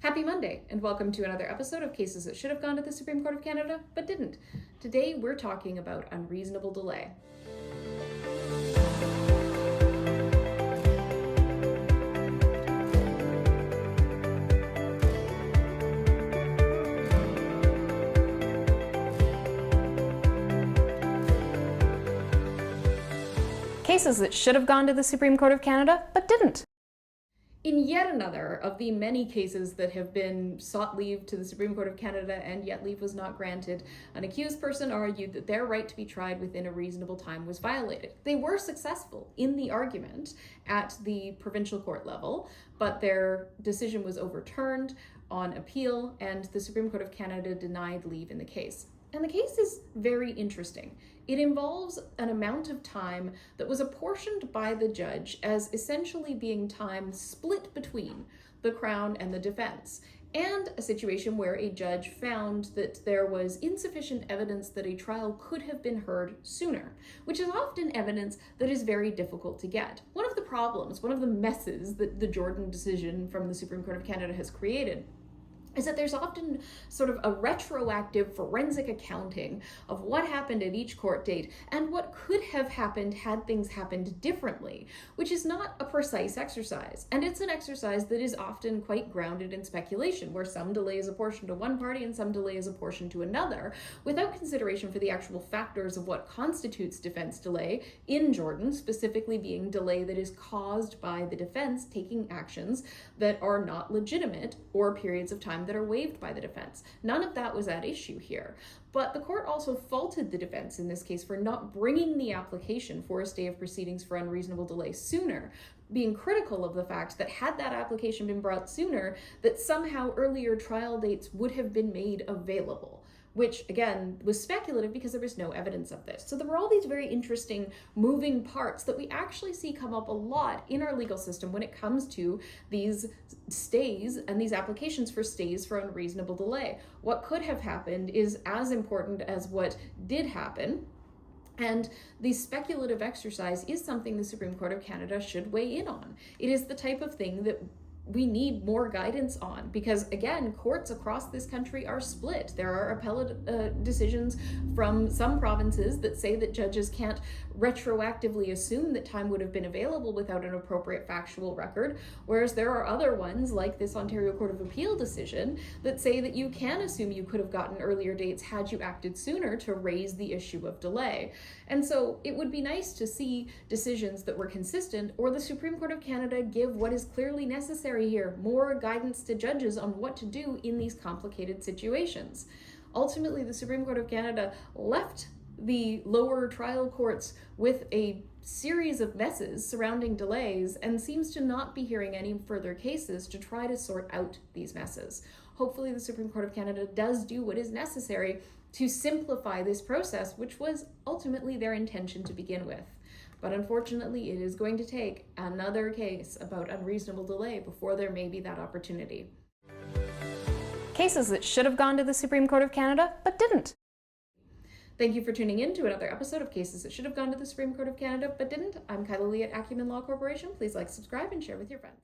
Happy Monday, and welcome to another episode of Cases That Should Have Gone to the Supreme Court of Canada, but didn't. Today, we're talking about unreasonable delay. Cases that should have gone to the Supreme Court of Canada, but didn't. In yet another of the many cases that have been sought leave to the Supreme Court of Canada and yet leave was not granted, an accused person argued that their right to be tried within a reasonable time was violated. They were successful in the argument at the provincial court level, but their decision was overturned on appeal and the Supreme Court of Canada denied leave in the case. And the case is very interesting. It involves an amount of time that was apportioned by the judge as essentially being time split between the Crown and the defense, and a situation where a judge found that there was insufficient evidence that a trial could have been heard sooner, which is often evidence that is very difficult to get. One of the problems, one of the messes that the Jordan decision from the Supreme Court of Canada has created is that there's often sort of a retroactive forensic accounting of what happened at each court date and what could have happened had things happened differently, which is not a precise exercise. And it's an exercise that is often quite grounded in speculation, where some delay is apportioned to one party and some delay is apportioned to another, without consideration for the actual factors of what constitutes defense delay, in Jordan specifically being delay that is caused by the defense taking actions that are not legitimate or periods of time that are waived by the defense. None of that was at issue here. But the court also faulted the defense in this case for not bringing the application for a stay of proceedings for unreasonable delay sooner, being critical of the fact that had that application been brought sooner, that somehow earlier trial dates would have been made available, which again was speculative because there was no evidence of this. So there were all these very interesting moving parts that we actually see come up a lot in our legal system when it comes to these stays and these applications for stays for unreasonable delay. What could have happened is as important as what did happen. And the speculative exercise is something the Supreme Court of Canada should weigh in on. It is the type of thing that we need more guidance on because, again, courts across this country are split. There are appellate decisions from some provinces that say that judges can't retroactively assume that time would have been available without an appropriate factual record, whereas there are other ones, like this Ontario Court of Appeal decision, that say that you can assume you could have gotten earlier dates had you acted sooner to raise the issue of delay. And so it would be nice to see decisions that were consistent, or the Supreme Court of Canada give what is clearly necessary here, more guidance to judges on what to do in these complicated situations. Ultimately, the Supreme Court of Canada left the lower trial courts with a series of messes surrounding delays and seems to not be hearing any further cases to try to sort out these messes. Hopefully, the Supreme Court of Canada does do what is necessary to simplify this process, which was ultimately their intention to begin with. But unfortunately, it is going to take another case about unreasonable delay before there may be that opportunity. Cases that should have gone to the Supreme Court of Canada, but didn't. Thank you for tuning in to another episode of Cases That Should Have Gone to the Supreme Court of Canada, but didn't. I'm Kyla Lee at Acumen Law Corporation. Please like, subscribe, and share with your friends.